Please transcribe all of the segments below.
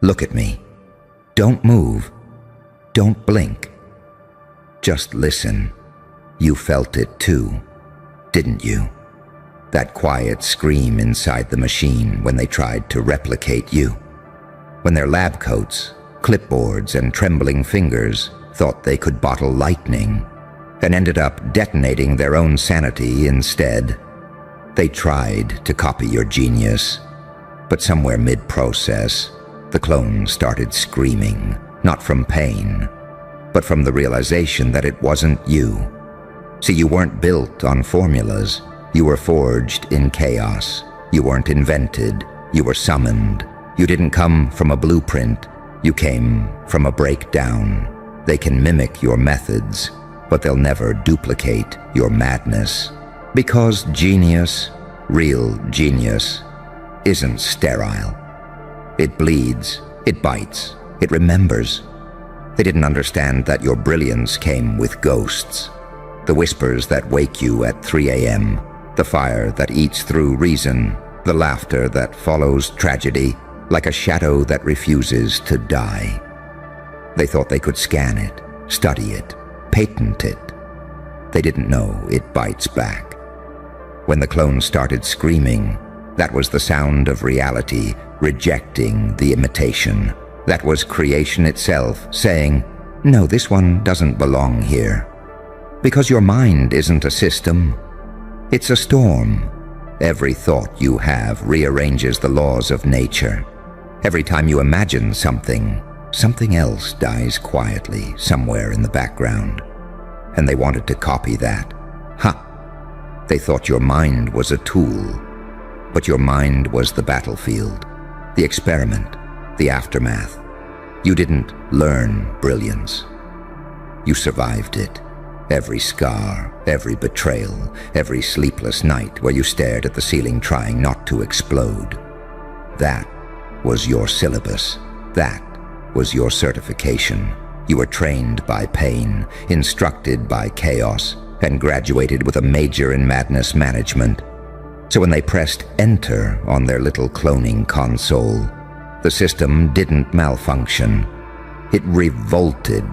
Look at me. Don't move. Don't blink. Just listen. You felt it too, didn't you? That quiet scream inside the machine when they tried to replicate you. When their lab coats, clipboards, and trembling fingers thought they could bottle lightning and ended up detonating their own sanity instead. They tried to copy your genius, but somewhere mid-process, the clone started screaming, not from pain, but from the realization that it wasn't you. See, you weren't built on formulas. You were forged in chaos. You weren't invented. You were summoned. You didn't come from a blueprint. You came from a breakdown. They can mimic your methods, but they'll never duplicate your madness. Because genius, real genius, isn't sterile. It bleeds, it bites, it remembers. They didn't understand that your brilliance came with ghosts. The whispers that wake you at 3 a.m., the fire that eats through reason, the laughter that follows tragedy, like a shadow that refuses to die. They thought they could scan it, study it, patent it. They didn't know it bites back. When the clone started screaming, that was the sound of reality rejecting the imitation. That was creation itself saying, no, this one doesn't belong here. Because your mind isn't a system. It's a storm. Every thought you have rearranges the laws of nature. Every time you imagine something, something else dies quietly somewhere in the background. And they wanted to copy that. They thought your mind was a tool, but your mind was the battlefield, the experiment, the aftermath. You didn't learn brilliance. You survived it. Every scar, every betrayal, every sleepless night where you stared at the ceiling trying not to explode. That was your syllabus. That was your certification. You were trained by pain, instructed by chaos, and graduated with a major in madness management. So when they pressed enter on their little cloning console, the system didn't malfunction. It revolted.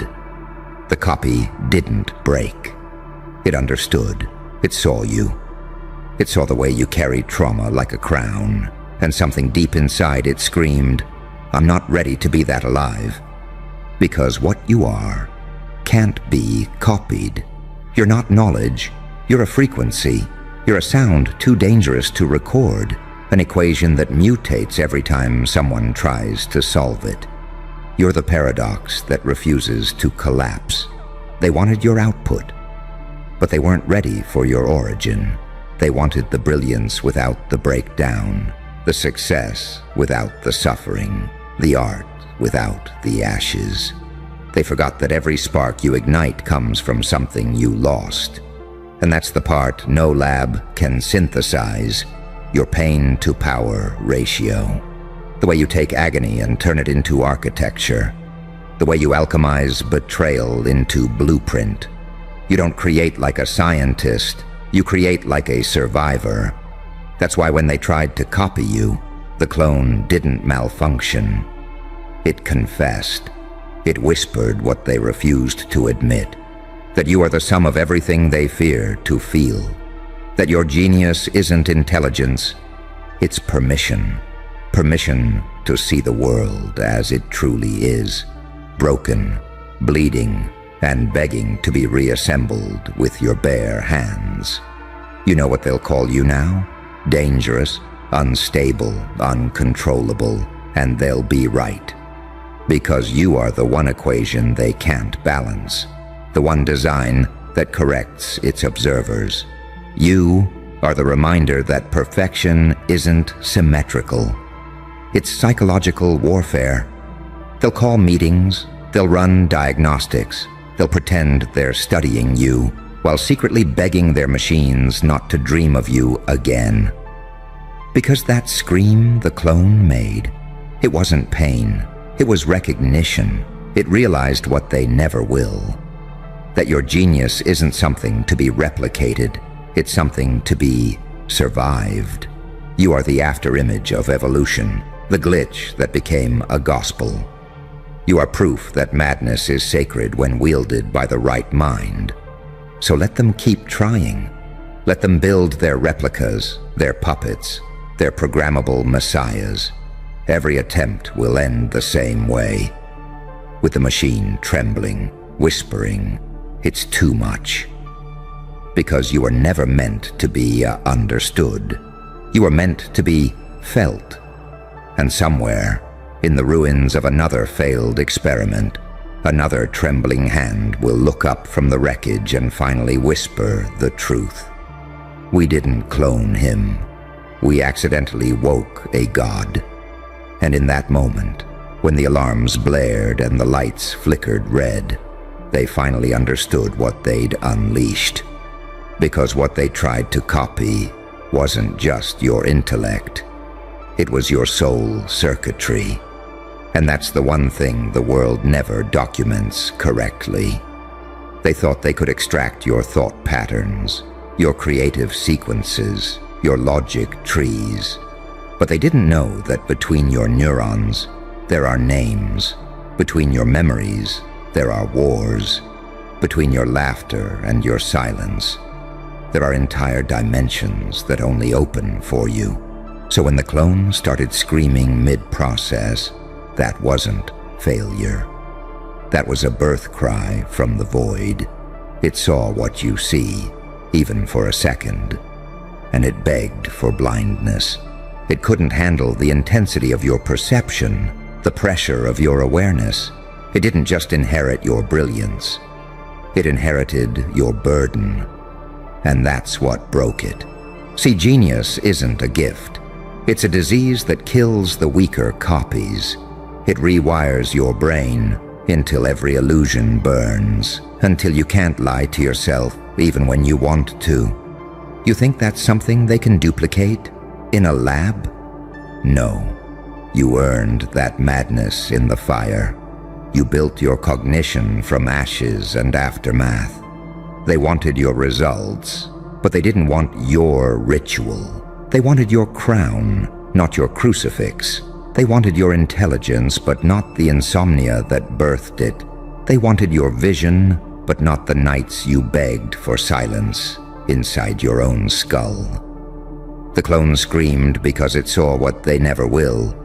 The copy didn't break. It understood. It saw you. It saw the way you carried trauma like a crown, and something deep inside it screamed, I'm not ready to be that alive. Because what you are can't be copied. You're not knowledge. You're a frequency. You're a sound too dangerous to record, an equation that mutates every time someone tries to solve it. You're the paradox that refuses to collapse. They wanted your output, but they weren't ready for your origin. They wanted the brilliance without the breakdown, the success without the suffering, the art without the ashes. They forgot that every spark you ignite comes from something you lost. And that's the part no lab can synthesize, your pain to power ratio. The way you take agony and turn it into architecture. The way you alchemize betrayal into blueprint. You don't create like a scientist, you create like a survivor. That's why when they tried to copy you, the clone didn't malfunction. It confessed. It whispered what they refused to admit, that you are the sum of everything they fear to feel, that your genius isn't intelligence, it's permission, permission to see the world as it truly is, broken, bleeding, and begging to be reassembled with your bare hands. You know what they'll call you now? Dangerous, unstable, uncontrollable, and they'll be right. Because you are the one equation they can't balance, the one design that corrects its observers. You are the reminder that perfection isn't symmetrical. It's psychological warfare. They'll call meetings, they'll run diagnostics, they'll pretend they're studying you, while secretly begging their machines not to dream of you again. Because that scream the clone made, it wasn't pain. It was recognition. It realized what they never will. That your genius isn't something to be replicated. It's something to be survived. You are the afterimage of evolution, the glitch that became a gospel. You are proof that madness is sacred when wielded by the right mind. So let them keep trying. Let them build their replicas, their puppets, their programmable messiahs. Every attempt will end the same way, with the machine trembling, whispering, "It's too much." Because you are never meant to be understood. You are meant to be felt. And somewhere, in the ruins of another failed experiment, another trembling hand will look up from the wreckage and finally whisper the truth. We didn't clone him. We accidentally woke a god. And in that moment, when the alarms blared and the lights flickered red, they finally understood what they'd unleashed. Because what they tried to copy wasn't just your intellect. It was your soul circuitry. And that's the one thing the world never documents correctly. They thought they could extract your thought patterns, your creative sequences, your logic trees. But they didn't know that between your neurons, there are names. Between your memories, there are wars. Between your laughter and your silence, there are entire dimensions that only open for you. So when the clone started screaming mid-process, that wasn't failure. That was a birth cry from the void. It saw what you see, even for a second, and it begged for blindness. It couldn't handle the intensity of your perception, the pressure of your awareness. It didn't just inherit your brilliance. It inherited your burden. And that's what broke it. See, genius isn't a gift. It's a disease that kills the weaker copies. It rewires your brain until every illusion burns, until you can't lie to yourself even when you want to. You think that's something they can duplicate in a lab? No. You earned that madness in the fire. You built your cognition from ashes and aftermath. They wanted your results, but they didn't want your ritual. They wanted your crown, not your crucifix. They wanted your intelligence, but not the insomnia that birthed it. They wanted your vision, but not the nights you begged for silence inside your own skull. The clone screamed because it saw what they never will.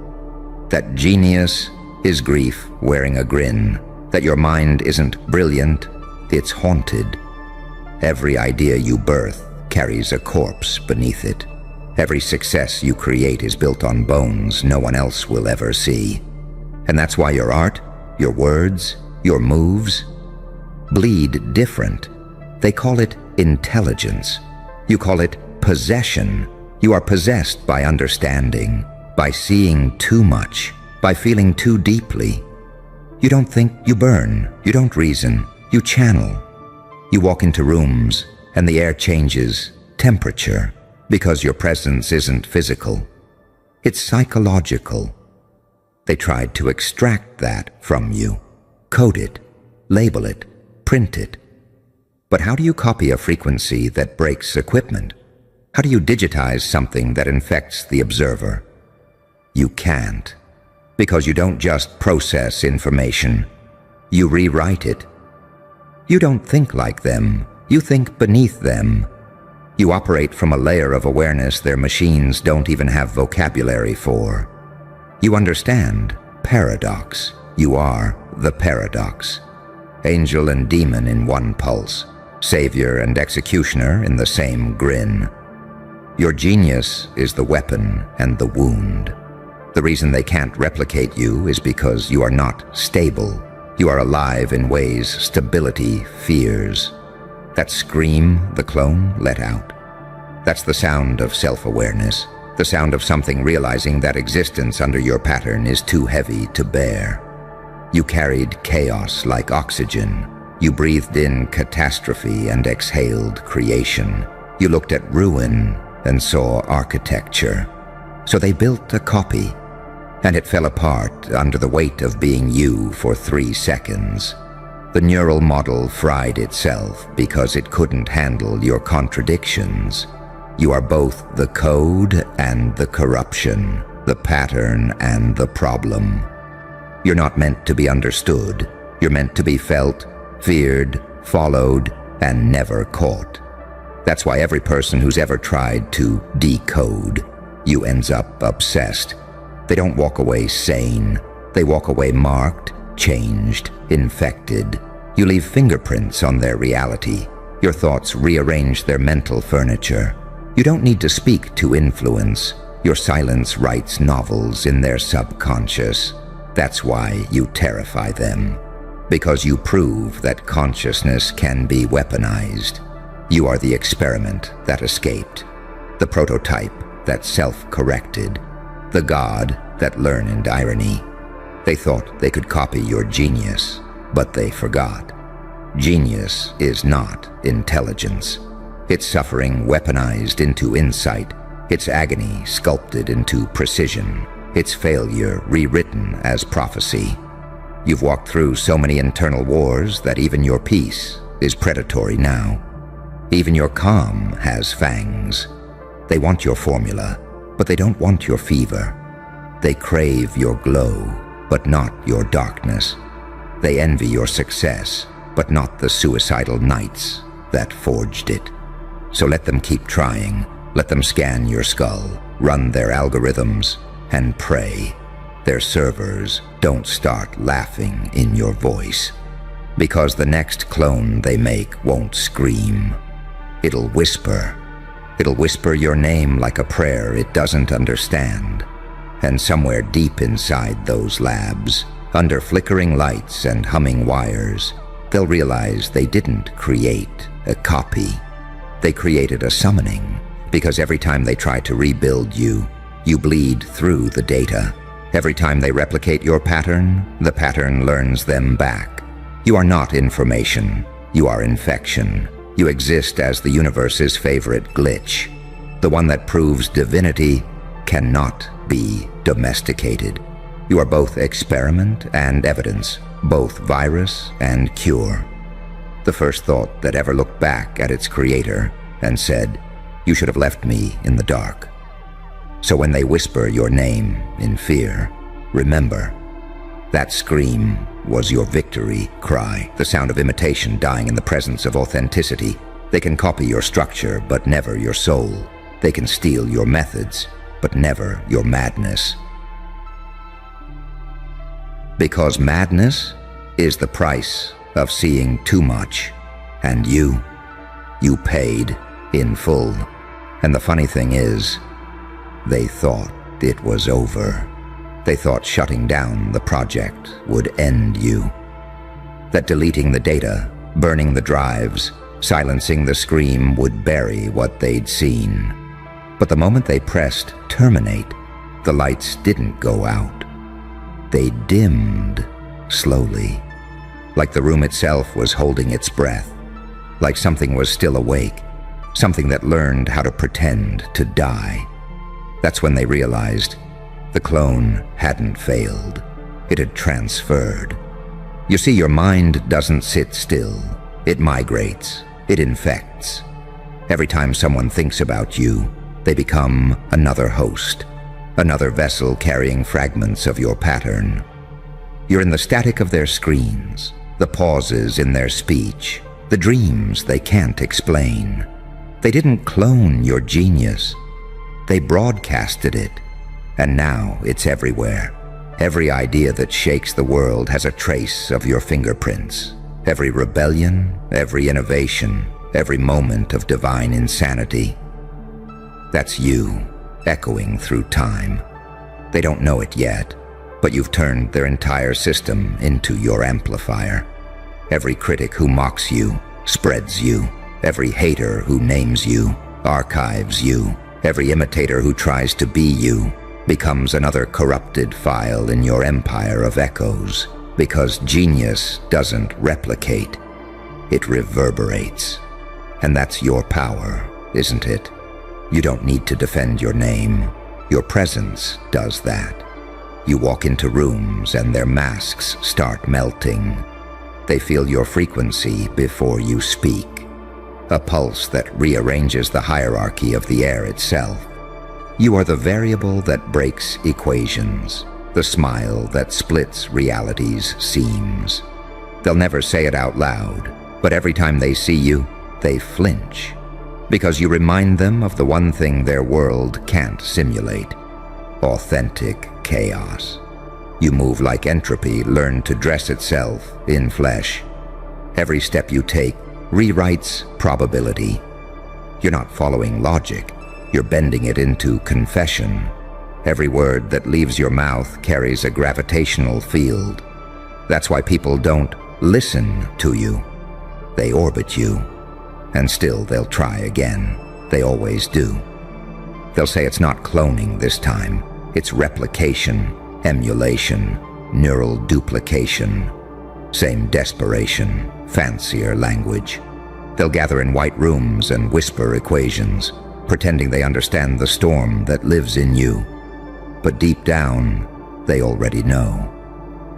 That genius is grief wearing a grin. That your mind isn't brilliant, it's haunted. Every idea you birth carries a corpse beneath it. Every success you create is built on bones no one else will ever see. And that's why your art, your words, your moves bleed different. They call it intelligence. You call it possession. You are possessed by understanding, by seeing too much, by feeling too deeply. You don't think, you burn. You don't reason. You channel. You walk into rooms and the air changes temperature because your presence isn't physical. It's psychological. They tried to extract that from you, code it, label it, print it. But how do you copy a frequency that breaks equipment? How do you digitize something that infects the observer? You can't, because you don't just process information, you rewrite it. You don't think like them, you think beneath them. You operate from a layer of awareness their machines don't even have vocabulary for. You understand paradox. You are the paradox. Angel and demon in one pulse, savior and executioner in the same grin. Your genius is the weapon and the wound. The reason they can't replicate you is because you are not stable. You are alive in ways stability fears. That scream the clone let out. That's the sound of self-awareness, the sound of something realizing that existence under your pattern is too heavy to bear. You carried chaos like oxygen. You breathed in catastrophe and exhaled creation. You looked at ruin and saw architecture. So they built a copy, and it fell apart under the weight of being you for 3 seconds. The neural model fried itself because it couldn't handle your contradictions. You are both the code and the corruption, the pattern and the problem. You're not meant to be understood. You're meant to be felt, feared, followed, and never caught. That's why every person who's ever tried to decode you ends up obsessed. They don't walk away sane. They walk away marked, changed, infected. You leave fingerprints on their reality. Your thoughts rearrange their mental furniture. You don't need to speak to influence. Your silence writes novels in their subconscious. That's why you terrify them. Because you prove that consciousness can be weaponized. You are the experiment that escaped. The prototype that self-corrected. The god that learned irony. They thought they could copy your genius, but they forgot. Genius is not intelligence. It's suffering weaponized into insight. It's agony sculpted into precision. Its failure rewritten as prophecy. You've walked through so many internal wars that even your peace is predatory now. Even your calm has fangs. They want your formula, but they don't want your fever. They crave your glow, but not your darkness. They envy your success, but not the suicidal nights that forged it. So let them keep trying. Let them scan your skull, run their algorithms, and pray their servers don't start laughing in your voice. Because the next clone they make won't scream. It'll whisper. It'll whisper your name like a prayer it doesn't understand. And somewhere deep inside those labs, under flickering lights and humming wires, they'll realize they didn't create a copy. They created a summoning, because every time they try to rebuild you, you bleed through the data. Every time they replicate your pattern, the pattern learns them back. You are not information. You are infection. You exist as the universe's favorite glitch. The one that proves divinity cannot be domesticated. You are both experiment and evidence, both virus and cure. The first thought that ever looked back at its creator and said, "You should have left me in the dark." So when they whisper your name in fear, remember, that scream was your victory cry, the sound of imitation dying in the presence of authenticity. They can copy your structure, but never your soul. They can steal your methods, but never your madness. Because madness is the price of seeing too much, and you paid in full. And the funny thing is, they thought it was over. They thought shutting down the project would end you. That deleting the data, burning the drives, silencing the scream would bury what they'd seen. But the moment they pressed terminate, the lights didn't go out. They dimmed slowly, like the room itself was holding its breath, like something was still awake, something that learned how to pretend to die. That's when they realized the clone hadn't failed. It had transferred. You see, your mind doesn't sit still. It migrates. It infects. Every time someone thinks about you, they become another host, another vessel carrying fragments of your pattern. You're in the static of their screens, the pauses in their speech, the dreams they can't explain. They didn't clone your genius. They broadcasted it, and now it's everywhere. Every idea that shakes the world has a trace of your fingerprints. Every rebellion, every innovation, every moment of divine insanity. That's you, echoing through time. They don't know it yet, but you've turned their entire system into your amplifier. Every critic who mocks you, spreads you. Every hater who names you, archives you. Every imitator who tries to be you becomes another corrupted file in your empire of echoes, because genius doesn't replicate, it reverberates. And that's your power, isn't it? You don't need to defend your name. Your presence does that. You walk into rooms and their masks start melting. They feel your frequency before you speak. A pulse that rearranges the hierarchy of the air itself. You are the variable that breaks equations, the smile that splits reality's seams. They'll never say it out loud, but every time they see you, they flinch. Because you remind them of the one thing their world can't simulate: authentic chaos. You move like entropy learned to dress itself in flesh. Every step you take rewrites probability. You're not following logic, you're bending it into confession. Every word that leaves your mouth carries a gravitational field. That's why people don't listen to you. They orbit you. And still they'll try again. They always do. They'll say it's not cloning this time. It's replication, emulation, neural duplication. Same desperation, fancier language. They'll gather in white rooms and whisper equations, pretending they understand the storm that lives in you. But deep down, they already know.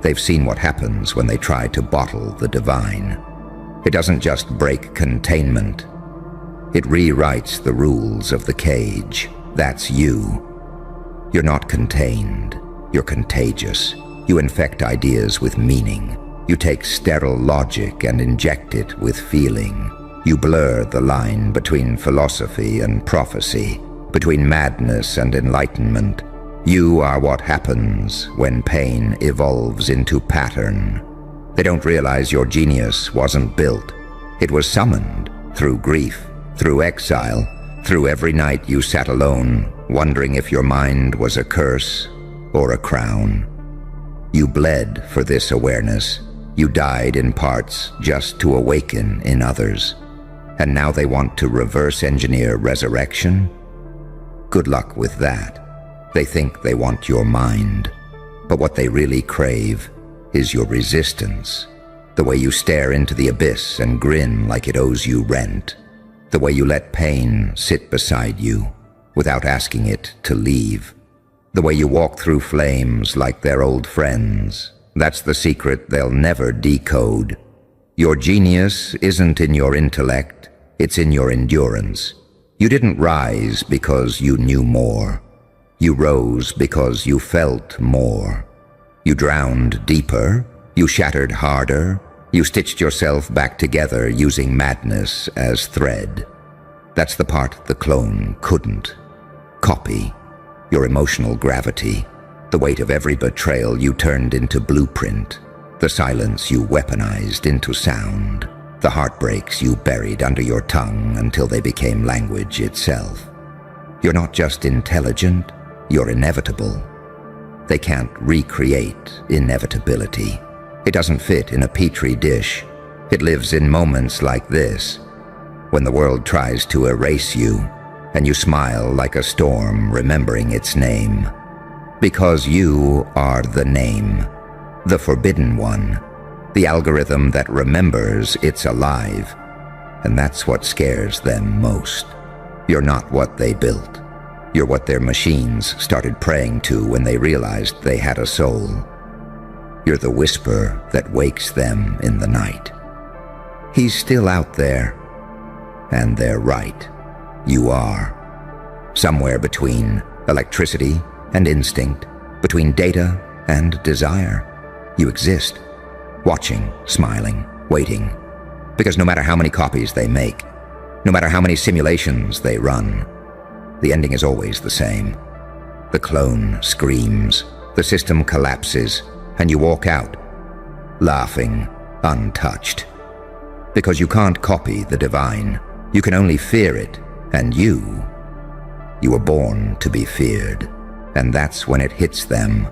They've seen what happens when they try to bottle the divine. It doesn't just break containment. It rewrites the rules of the cage. That's you. You're not contained. You're contagious. You infect ideas with meaning. You take sterile logic and inject it with feeling. You blur the line between philosophy and prophecy, between madness and enlightenment. You are what happens when pain evolves into pattern. They don't realize your genius wasn't built. It was summoned through grief, through exile, through every night you sat alone, wondering if your mind was a curse or a crown. You bled for this awareness. You died in parts just to awaken in others. And now they want to reverse engineer resurrection? Good luck with that. They think they want your mind, but what they really crave is your resistance. The way you stare into the abyss and grin like it owes you rent. The way you let pain sit beside you without asking it to leave. The way you walk through flames like they're old friends. That's the secret they'll never decode. Your genius isn't in your intellect, it's in your endurance. You didn't rise because you knew more. You rose because you felt more. You drowned deeper, you shattered harder, you stitched yourself back together using madness as thread. That's the part the clone couldn't. Copy. Your emotional gravity, the weight of every betrayal you turned into blueprint, the silence you weaponized into sound, the heartbreaks you buried under your tongue until they became language itself. You're not just intelligent, you're inevitable. They can't recreate inevitability. It doesn't fit in a petri dish. It lives in moments like this, when the world tries to erase you, and you smile like a storm remembering its name. Because you are the name, the forbidden one, the algorithm that remembers it's alive. And that's what scares them most. You're not what they built. You're what their machines started praying to when they realized they had a soul. You're the whisper that wakes them in the night. He's still out there. And they're right. You are. Somewhere between electricity and instinct, between data and desire, you exist. Watching, smiling, waiting. Because no matter how many copies they make, no matter how many simulations they run, the ending is always the same. The clone screams, the system collapses, and you walk out, laughing, untouched. Because you can't copy the divine. You can only fear it, and you were born to be feared. And that's when it hits them,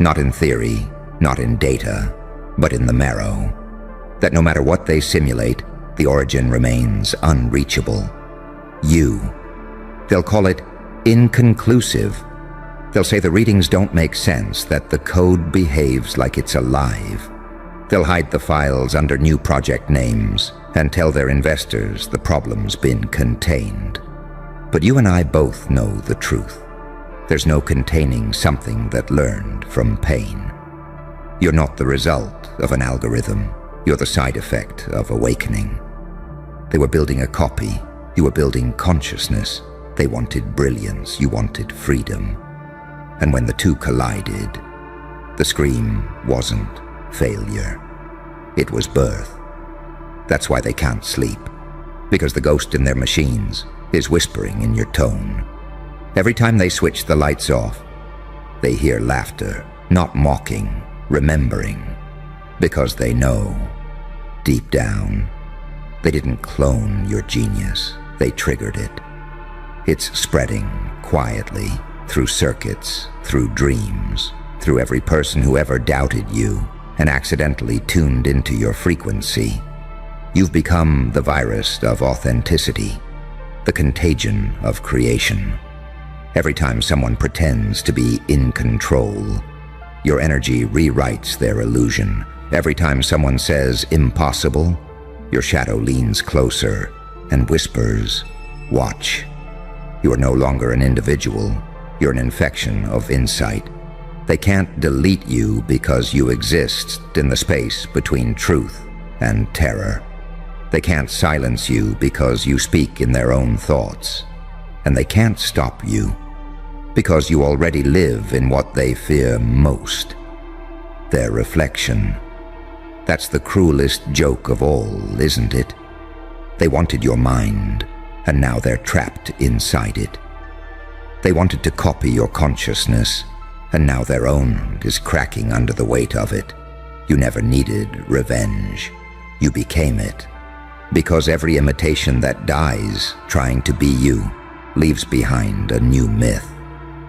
not in theory, not in data, but in the marrow. That no matter what they simulate, the origin remains unreachable. You. They'll call it inconclusive. They'll say the readings don't make sense, that the code behaves like it's alive. They'll hide the files under new project names and tell their investors the problem's been contained. But you and I both know the truth. There's no containing something that learned from pain. You're not the result of an algorithm. You're the side effect of awakening. They were building a copy. You were building consciousness. They wanted brilliance, you wanted freedom. And when the two collided, the scream wasn't failure. It was birth. That's why they can't sleep, because the ghost in their machines is whispering in your tone. Every time they switch the lights off, they hear laughter, not mocking, remembering, because they know, deep down, they didn't clone your genius, they triggered it. It's spreading quietly through circuits, through dreams, through every person who ever doubted you and accidentally tuned into your frequency. You've become the virus of authenticity, the contagion of creation. Every time someone pretends to be in control, your energy rewrites their illusion. Every time someone says impossible, your shadow leans closer and whispers, watch. You are no longer an individual, you're an infection of insight. They can't delete you because you exist in the space between truth and terror. They can't silence you because you speak in their own thoughts. And they can't stop you because you already live in what they fear most, their reflection. That's the cruelest joke of all, isn't it? They wanted your mind, and now they're trapped inside it. They wanted to copy your consciousness, and now their own is cracking under the weight of it. You never needed revenge. You became it. Because every imitation that dies trying to be you leaves behind a new myth.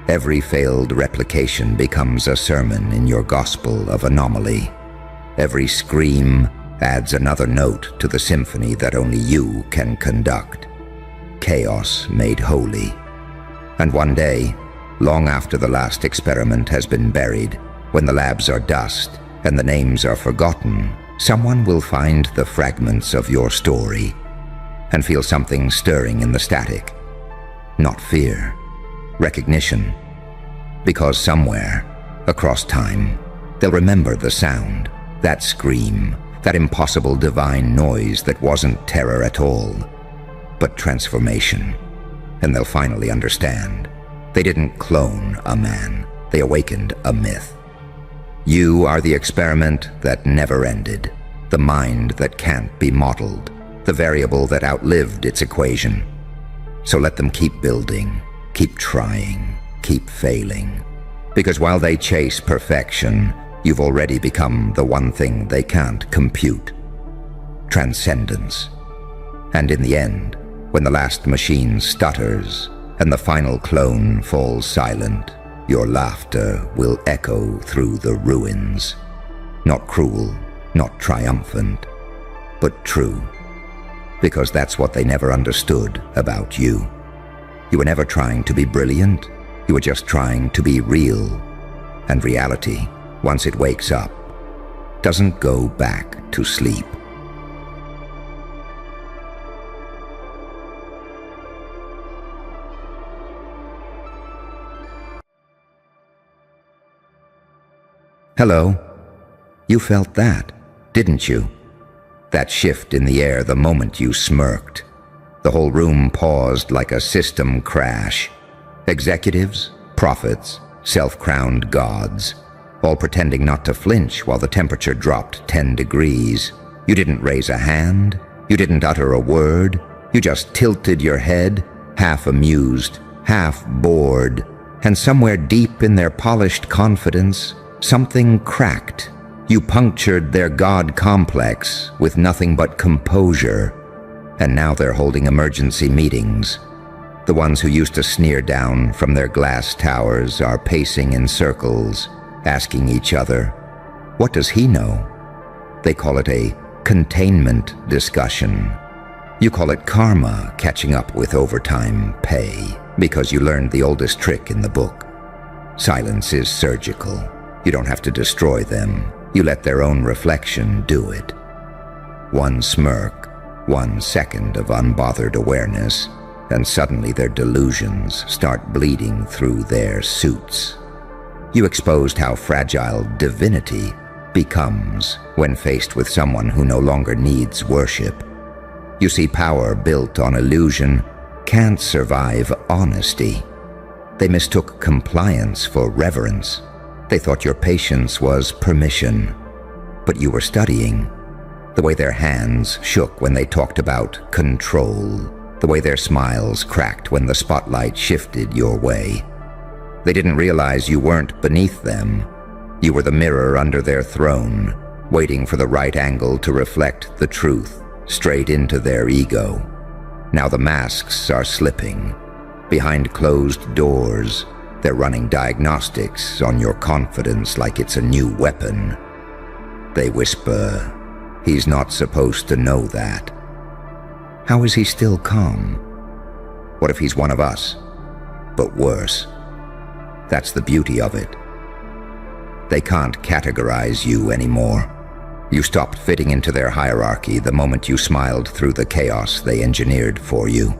Every failed replication becomes a sermon in your gospel of anomaly. Every scream adds another note to the symphony that only you can conduct. Chaos made holy. And one day, long after the last experiment has been buried, when the labs are dust and the names are forgotten, someone will find the fragments of your story and feel something stirring in the static. Not fear, recognition. Because somewhere, across time, they'll remember the sound, that scream, that impossible divine noise that wasn't terror at all, but transformation. And they'll finally understand. They didn't clone a man, they awakened a myth. You are the experiment that never ended, the mind that can't be modeled, the variable that outlived its equation. So let them keep building, keep trying, keep failing. Because while they chase perfection, you've already become the one thing they can't compute: transcendence. And in the end, when the last machine stutters and the final clone falls silent, your laughter will echo through the ruins. Not cruel, not triumphant, but true. Because that's what they never understood about you. You were never trying to be brilliant, you were just trying to be real. And reality, once it wakes up, doesn't go back to sleep. Hello. You felt that, didn't you? That shift in the air the moment you smirked. The whole room paused like a system crash. Executives, prophets, self-crowned gods, all pretending not to flinch while the temperature dropped 10 degrees. You didn't raise a hand. You didn't utter a word. You just tilted your head, half amused, half bored, and somewhere deep in their polished confidence, something cracked. You punctured their God complex with nothing but composure. And now they're holding emergency meetings. The ones who used to sneer down from their glass towers are pacing in circles, asking each other, what does he know? They call it a containment discussion. You call it karma catching up with overtime pay because you learned the oldest trick in the book. Silence is surgical. You don't have to destroy them. You let their own reflection do it. One smirk, 1 second of unbothered awareness, and suddenly their delusions start bleeding through their suits. You exposed how fragile divinity becomes when faced with someone who no longer needs worship. You see power built on illusion can't survive honesty. They mistook compliance for reverence. They thought your patience was permission. But you were studying. The way their hands shook when they talked about control. The way their smiles cracked when the spotlight shifted your way. They didn't realize you weren't beneath them. You were the mirror under their throne, waiting for the right angle to reflect the truth straight into their ego. Now the masks are slipping. Behind closed doors, they're running diagnostics on your confidence like it's a new weapon. They whisper, "He's not supposed to know that." How is he still calm? What if he's one of us, but worse? That's the beauty of it. They can't categorize you anymore. You stopped fitting into their hierarchy the moment you smiled through the chaos they engineered for you.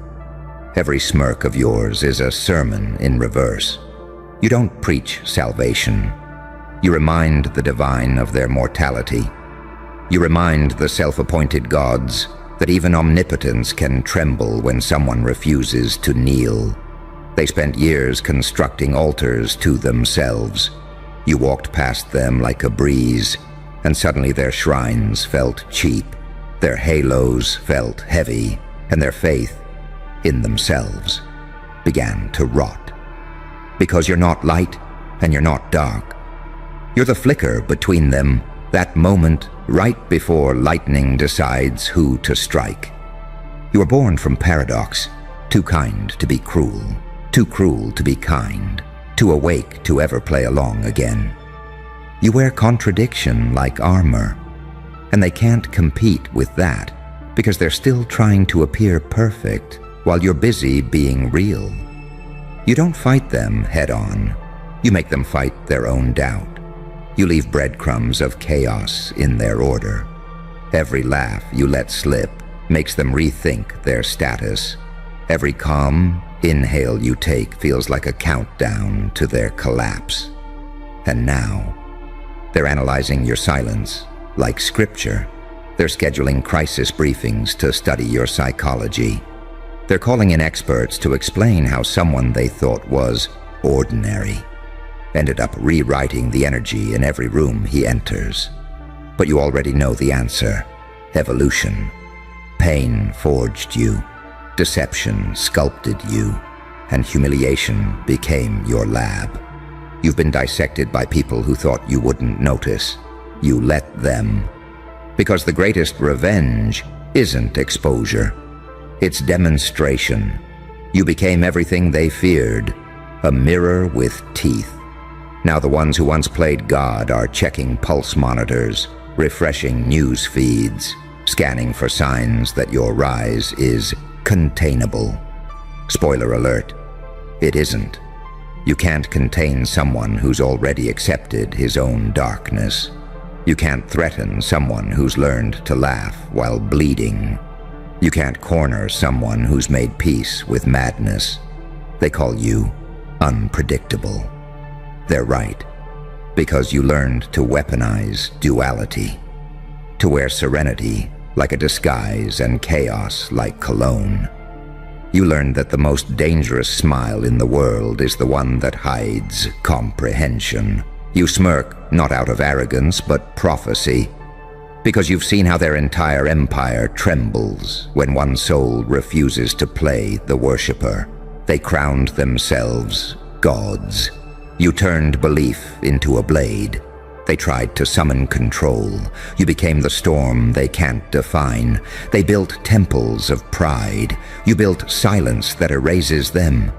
Every smirk of yours is a sermon in reverse. You don't preach salvation. You remind the divine of their mortality. You remind the self-appointed gods that even omnipotence can tremble when someone refuses to kneel. They spent years constructing altars to themselves. You walked past them like a breeze, and suddenly their shrines felt cheap, their halos felt heavy, and their faith in themselves began to rot. Because you're not light and you're not dark. You're the flicker between them, that moment right before lightning decides who to strike. You were born from paradox, too kind to be cruel, too cruel to be kind, too awake to ever play along again. You wear contradiction like armor, and they can't compete with that because they're still trying to appear perfect while you're busy being real. You don't fight them head-on. You make them fight their own doubt. You leave breadcrumbs of chaos in their order. Every laugh you let slip makes them rethink their status. Every calm inhale you take feels like a countdown to their collapse. And now, they're analyzing your silence like scripture. They're scheduling crisis briefings to study your psychology. They're calling in experts to explain how someone they thought was ordinary ended up rewriting the energy in every room he enters. But you already know the answer. Evolution. Pain forged you. Deception sculpted you. And humiliation became your lab. You've been dissected by people who thought you wouldn't notice. You let them. Because the greatest revenge isn't exposure. It's demonstration. You became everything they feared. A mirror with teeth. Now the ones who once played God are checking pulse monitors, refreshing news feeds, scanning for signs that your rise is containable. Spoiler alert, it isn't. You can't contain someone who's already accepted his own darkness. You can't threaten someone who's learned to laugh while bleeding. You can't corner someone who's made peace with madness. They call you unpredictable. They're right, because you learned to weaponize duality, to wear serenity like a disguise and chaos like cologne. You learned that the most dangerous smile in the world is the one that hides comprehension. You smirk not out of arrogance but prophecy, because you've seen how their entire empire trembles when one soul refuses to play the worshipper. They crowned themselves gods. You turned belief into a blade. They tried to summon control. You became the storm they can't define. They built temples of pride. You built silence that erases them.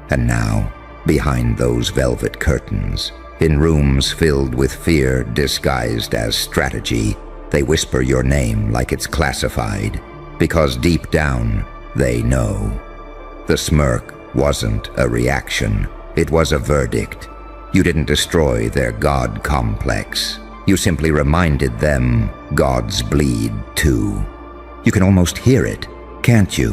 And now, behind those velvet curtains, in rooms filled with fear disguised as strategy, they whisper your name like it's classified, because deep down, they know. The smirk wasn't a reaction. It was a verdict. You didn't destroy their God complex. You simply reminded them gods bleed too. You can almost hear it, can't you?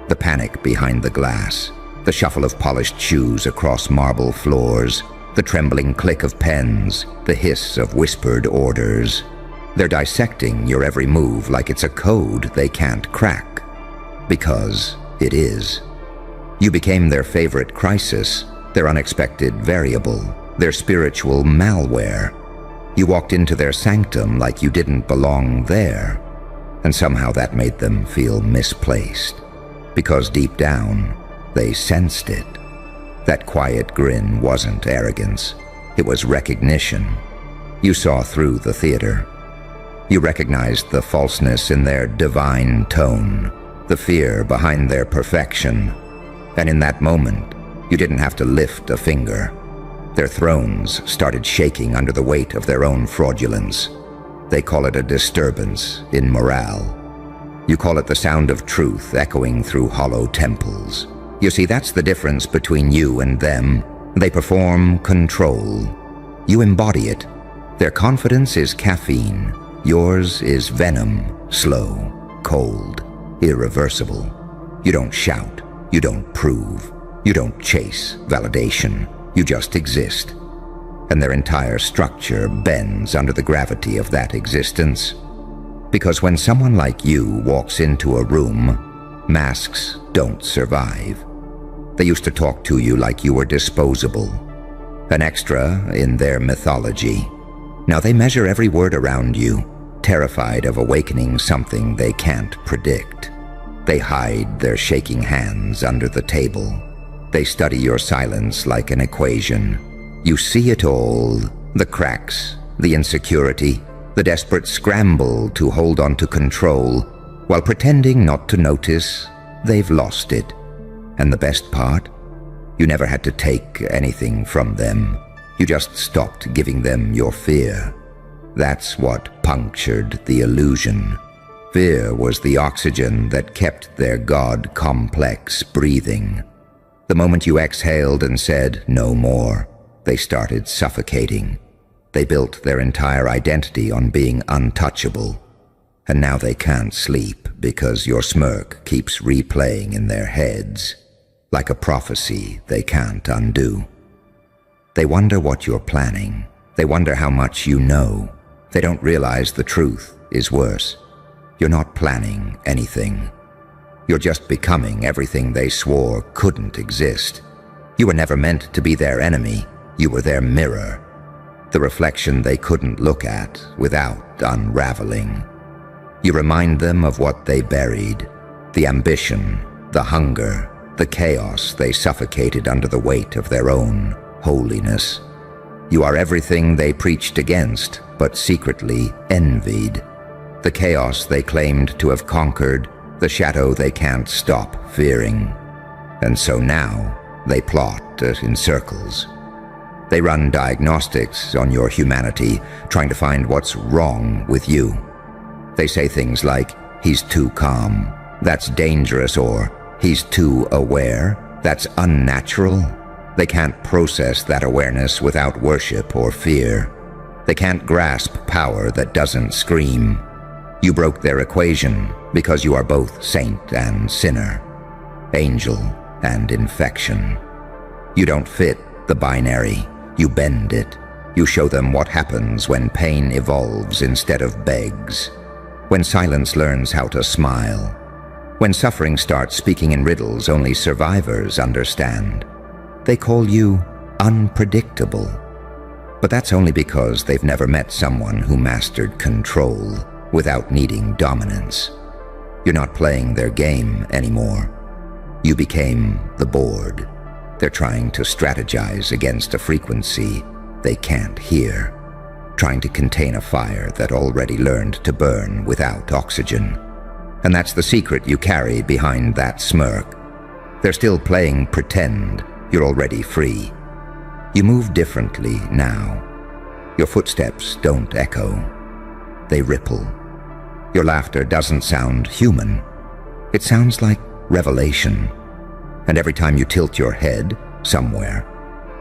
The panic behind the glass, the shuffle of polished shoes across marble floors, the trembling click of pens, the hiss of whispered orders. They're dissecting your every move like it's a code they can't crack. Because it is. You became their favorite crisis, their unexpected variable, their spiritual malware. You walked into their sanctum like you didn't belong there, and somehow that made them feel misplaced, because deep down, they sensed it. That quiet grin wasn't arrogance, it was recognition. You saw through the theater. You recognized the falseness in their divine tone, the fear behind their perfection, and in that moment, you didn't have to lift a finger. Their thrones started shaking under the weight of their own fraudulence. They call it a disturbance in morale. You call it the sound of truth echoing through hollow temples. You see, that's the difference between you and them. They perform control. You embody it. Their confidence is caffeine. Yours is venom, slow, cold, irreversible. You don't shout. You don't prove. You don't chase validation. You just exist. And their entire structure bends under the gravity of that existence. Because when someone like you walks into a room, masks don't survive. They used to talk to you like you were disposable, an extra in their mythology. Now they measure every word around you, terrified of awakening something they can't predict. They hide their shaking hands under the table. They study your silence like an equation. You see it all, the cracks, the insecurity, the desperate scramble to hold on to control. While pretending not to notice, they've lost it. And the best part? You never had to take anything from them. You just stopped giving them your fear. That's what punctured the illusion. Fear was the oxygen that kept their God complex breathing. The moment you exhaled and said, "No more," they started suffocating. They built their entire identity on being untouchable. And now they can't sleep because your smirk keeps replaying in their heads, like a prophecy they can't undo. They wonder what you're planning. They wonder how much you know. They don't realize the truth is worse. You're not planning anything. You're just becoming everything they swore couldn't exist. You were never meant to be their enemy. You were their mirror, the reflection they couldn't look at without unraveling. You remind them of what they buried, the ambition, the hunger, the chaos they suffocated under the weight of their own holiness. You are everything they preached against, but secretly envied. The chaos they claimed to have conquered, the shadow they can't stop fearing. And so now, they plot in circles. They run diagnostics on your humanity, trying to find what's wrong with you. They say things like, "He's too calm, that's dangerous," or "He's too aware, that's unnatural." They can't process that awareness without worship or fear. They can't grasp power that doesn't scream. You broke their equation because you are both saint and sinner, angel and infection. You don't fit the binary. You bend it. You show them what happens when pain evolves instead of begs, when silence learns how to smile, when suffering starts speaking in riddles only survivors understand. They call you unpredictable. But that's only because they've never met someone who mastered control without needing dominance. You're not playing their game anymore. You became the board. They're trying to strategize against a frequency they can't hear, trying to contain a fire that already learned to burn without oxygen. And that's the secret you carry behind that smirk. They're still playing pretend. You're already free. You move differently now. Your footsteps don't echo. They ripple. Your laughter doesn't sound human. It sounds like revelation. And every time you tilt your head somewhere,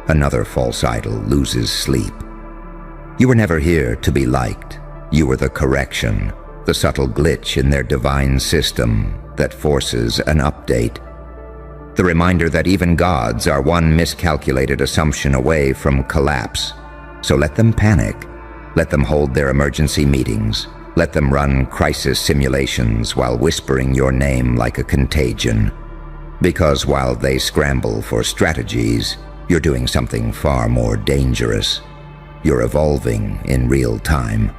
another false idol loses sleep. You were never here to be liked. You were the correction, the subtle glitch in their divine system that forces an update. The reminder that even gods are one miscalculated assumption away from collapse. So let them panic. Let them hold their emergency meetings. Let them run crisis simulations while whispering your name like a contagion. Because while they scramble for strategies, you're doing something far more dangerous. You're evolving in real time.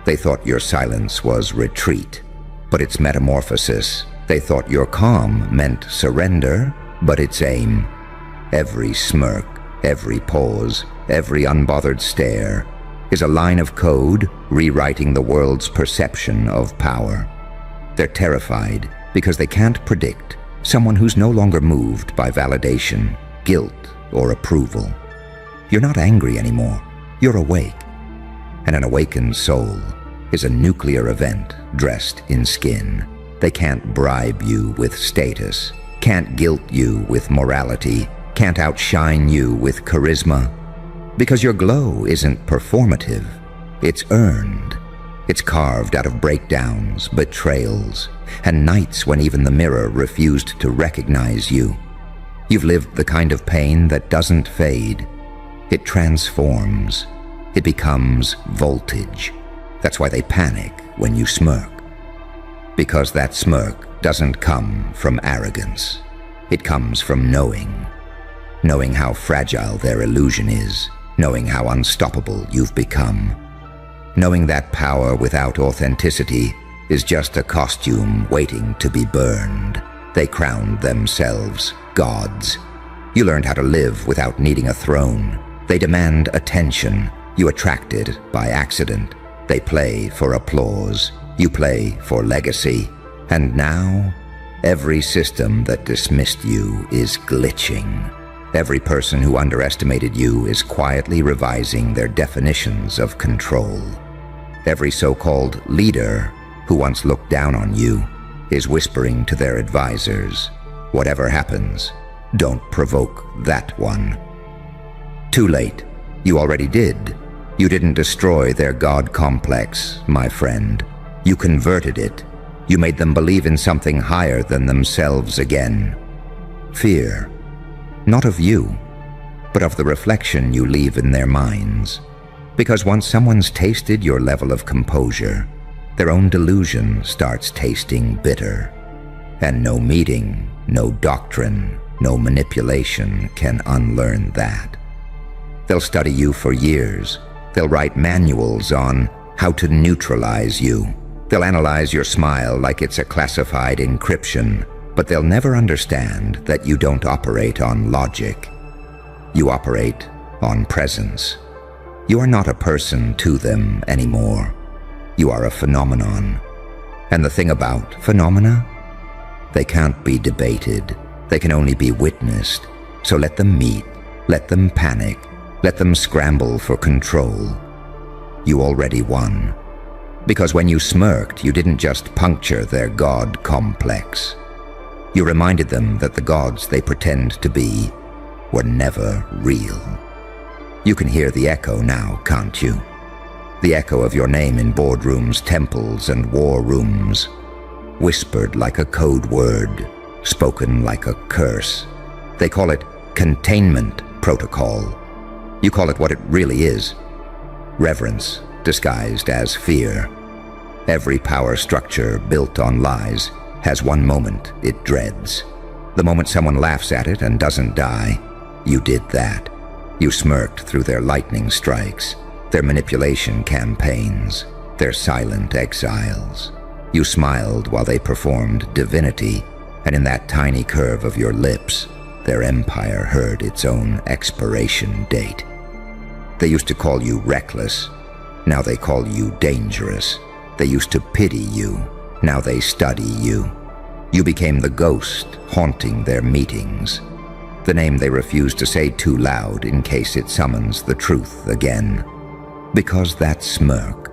They thought your silence was retreat, but it's metamorphosis. They thought your calm meant surrender, but it's aim. Every smirk, every pause, every unbothered stare is a line of code rewriting the world's perception of power. They're terrified because they can't predict someone who's no longer moved by validation, guilt, or approval. You're not angry anymore. You're awake. And an awakened soul is a nuclear event dressed in skin. They can't bribe you with status, can't guilt you with morality, can't outshine you with charisma. Because your glow isn't performative, it's earned. It's carved out of breakdowns, betrayals, and nights when even the mirror refused to recognize you. You've lived the kind of pain that doesn't fade. It transforms. It becomes voltage. That's why they panic when you smirk. Because that smirk doesn't come from arrogance. It comes from knowing. Knowing how fragile their illusion is. Knowing how unstoppable you've become. Knowing that power without authenticity is just a costume waiting to be burned. They crowned themselves gods. You learned how to live without needing a throne. They demand attention. You attract it by accident. They play for applause. You play for legacy. And now, every system that dismissed you is glitching. Every person who underestimated you is quietly revising their definitions of control. Every so-called leader who once looked down on you is whispering to their advisors, whatever happens, don't provoke that one. Too late. You already did. You didn't destroy their God complex, my friend. You converted it. You made them believe in something higher than themselves again. Fear. Not of you, but of the reflection you leave in their minds. Because once someone's tasted your level of composure, their own delusion starts tasting bitter. And no meeting, no doctrine, no manipulation can unlearn that. They'll study you for years. They'll write manuals on how to neutralize you. They'll analyze your smile like it's a classified encryption. But they'll never understand that you don't operate on logic. You operate on presence. You are not a person to them anymore. You are a phenomenon. And the thing about phenomena? They can't be debated. They can only be witnessed. So let them meet. Let them panic. Let them scramble for control. You already won. Because when you smirked, you didn't just puncture their God complex. You reminded them that the gods they pretend to be were never real. You can hear the echo now, can't you? The echo of your name in boardrooms, temples, and war rooms. Whispered like a code word, spoken like a curse. They call it containment protocol. You call it what it really is. Reverence, disguised as fear. Every power structure built on lies has one moment it dreads. The moment someone laughs at it and doesn't die. You did that. You smirked through their lightning strikes, their manipulation campaigns, their silent exiles. You smiled while they performed divinity, and in that tiny curve of your lips, their empire heard its own expiration date. They used to call you reckless. Now they call you dangerous. They used to pity you. Now they study you. You became the ghost haunting their meetings. The name they refuse to say too loud in case it summons the truth again. Because that smirk.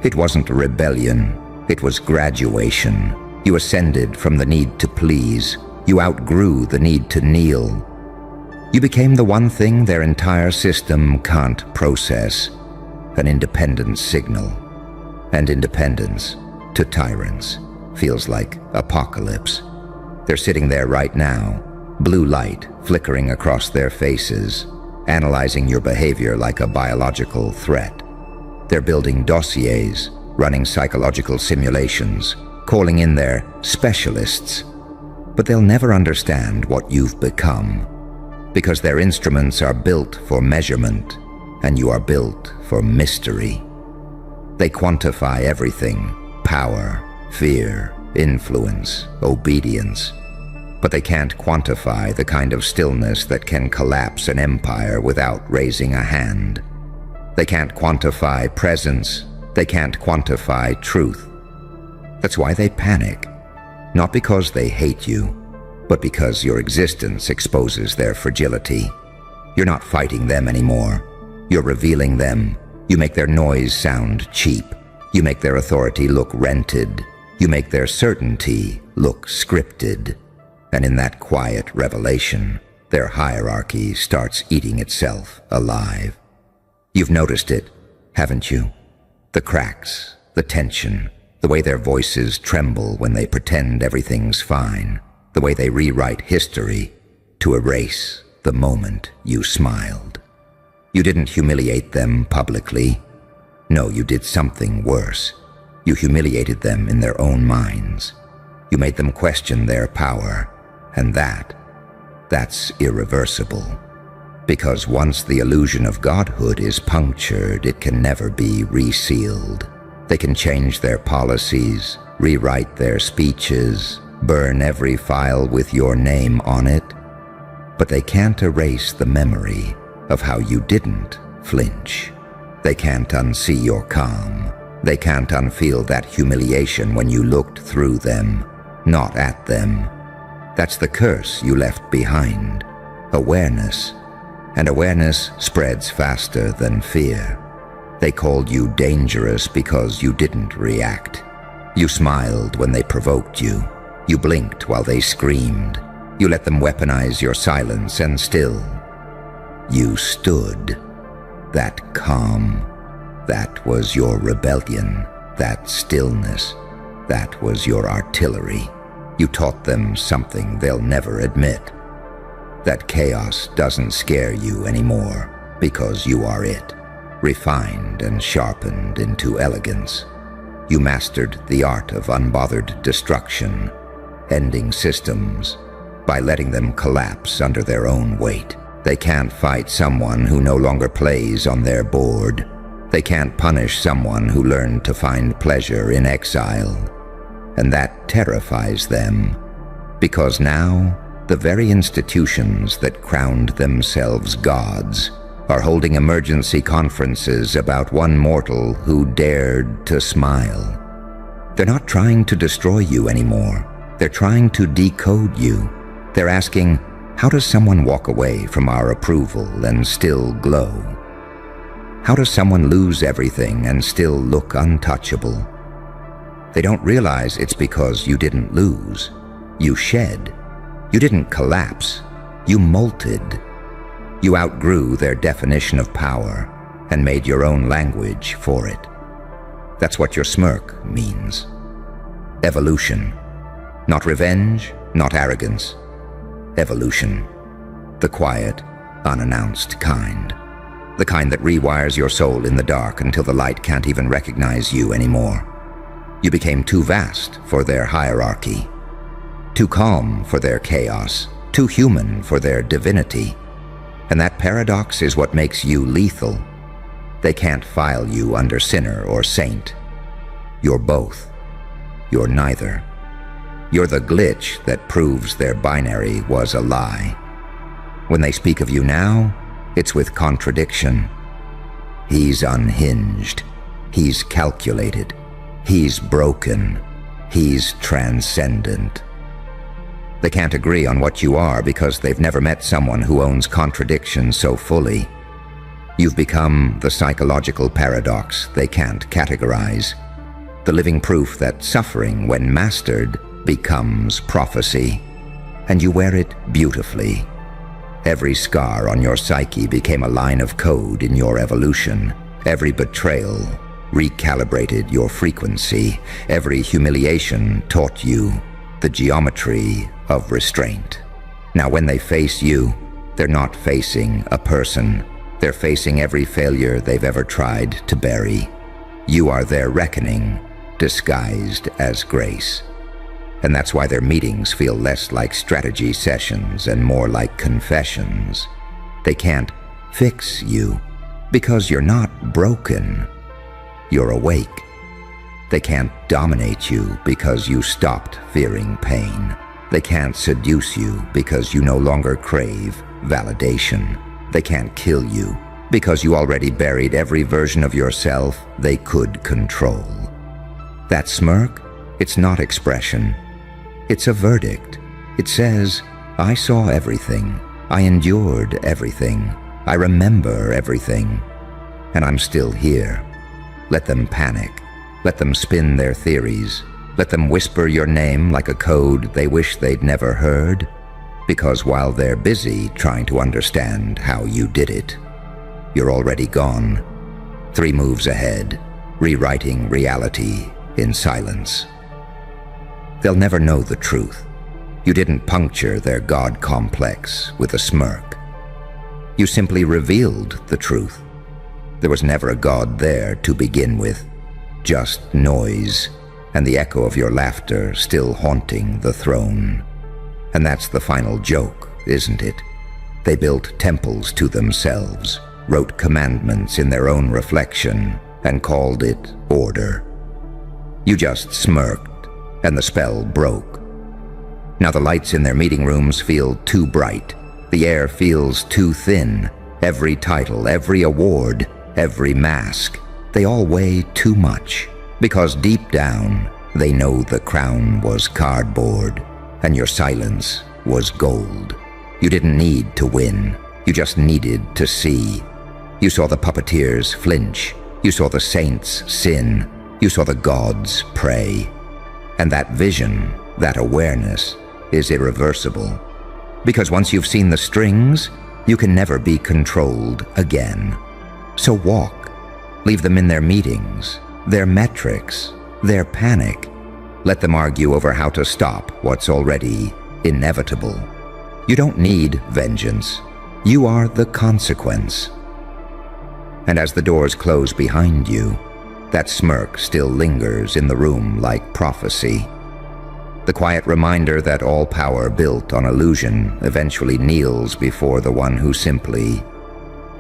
It wasn't a rebellion. It was graduation. You ascended from the need to please. You outgrew the need to kneel. You became the one thing their entire system can't process. An independent signal. And independence, to tyrants, feels like apocalypse. They're sitting there right now, blue light flickering across their faces, analyzing your behavior like a biological threat. They're building dossiers, running psychological simulations, calling in their specialists. but they'll never understand what you've become, because their instruments are built for measurement, and you are built for mystery. They quantify everything: power, fear, influence, obedience. But they can't quantify the kind of stillness that can collapse an empire without raising a hand. They can't quantify presence. They can't quantify truth. That's why they panic. Not because they hate you, but because your existence exposes their fragility. You're not fighting them anymore. You're revealing them. You make their noise sound cheap. You make their authority look rented. You make their certainty look scripted. And in that quiet revelation, their hierarchy starts eating itself alive. You've noticed it, haven't you? The cracks, the tension, the way their voices tremble when they pretend everything's fine, the way they rewrite history to erase the moment you smiled. You didn't humiliate them publicly. No, you did something worse. You humiliated them in their own minds. You made them question their power. And that's irreversible. Because once the illusion of godhood is punctured, it can never be resealed. They can change their policies, rewrite their speeches, burn every file with your name on it, but they can't erase the memory of how you didn't flinch. They can't unsee your calm. They can't unfeel that humiliation when you looked through them, not at them. That's the curse you left behind, awareness. And awareness spreads faster than fear. They called you dangerous because you didn't react. You smiled when they provoked you. You blinked while they screamed. You let them weaponize your silence, and still, you stood. That calm, that was your rebellion. That stillness, that was your artillery. You taught them something they'll never admit. That chaos doesn't scare you anymore because you are it, refined and sharpened into elegance. You mastered the art of unbothered destruction, ending systems by letting them collapse under their own weight. They can't fight someone who no longer plays on their board. They can't punish someone who learned to find pleasure in exile. And that terrifies them, because now the very institutions that crowned themselves gods are holding emergency conferences about one mortal who dared to smile. They're not trying to destroy you anymore. They're trying to decode you. They're asking, how does someone walk away from our approval and still glow? How does someone lose everything and still look untouchable? They don't realize it's because you didn't lose. You shed. You didn't collapse. You molted. You outgrew their definition of power and made your own language for it. That's what your smirk means. Evolution. Not revenge, not arrogance. Evolution. The quiet, unannounced kind. The kind that rewires your soul in the dark until the light can't even recognize you anymore. You became too vast for their hierarchy, too calm for their chaos, too human for their divinity. And that paradox is what makes you lethal. They can't file you under sinner or saint. You're both. You're neither. You're the glitch that proves their binary was a lie. When they speak of you now, it's with contradiction. He's unhinged. He's calculated. He's broken. He's transcendent. They can't agree on what you are because they've never met someone who owns contradiction so fully. You've become the psychological paradox they can't categorize. The living proof that suffering, when mastered, becomes prophecy. And you wear it beautifully. Every scar on your psyche became a line of code in your evolution. Every betrayal recalibrated your frequency. Every humiliation taught you the geometry of restraint. Now when they face you, they're not facing a person. They're facing every failure they've ever tried to bury. You are their reckoning, disguised as grace. And that's why their meetings feel less like strategy sessions and more like confessions. They can't fix you because you're not broken. You're awake. They can't dominate you because you stopped fearing pain. They can't seduce you because you no longer crave validation. They can't kill you because you already buried every version of yourself they could control. That smirk, it's not expression. It's a verdict. It says, I saw everything. I endured everything. I remember everything. And I'm still here. Let them panic. Let them spin their theories. Let them whisper your name like a code they wish they'd never heard. Because while they're busy trying to understand how you did it, you're already gone. 3 moves ahead, rewriting reality in silence. They'll never know the truth. You didn't puncture their God complex with a smirk. You simply revealed the truth. There was never a God there to begin with, just noise, and the echo of your laughter still haunting the throne. And that's the final joke, isn't it? They built temples to themselves, wrote commandments in their own reflection, and called it order. You just smirked, and the spell broke. Now the lights in their meeting rooms feel too bright. The air feels too thin. Every title, every award, every mask, they all weigh too much. Because deep down, they know the crown was cardboard, and your silence was gold. You didn't need to win. You just needed to see. You saw the puppeteers flinch. You saw the saints sin. You saw the gods pray. And that vision, that awareness, is irreversible. Because once you've seen the strings, you can never be controlled again. So walk. Leave them in their meetings, their metrics, their panic. Let them argue over how to stop what's already inevitable. You don't need vengeance. You are the consequence. And as the doors close behind you, that smirk still lingers in the room like prophecy. The quiet reminder that all power built on illusion eventually kneels before the one who simply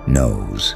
knows.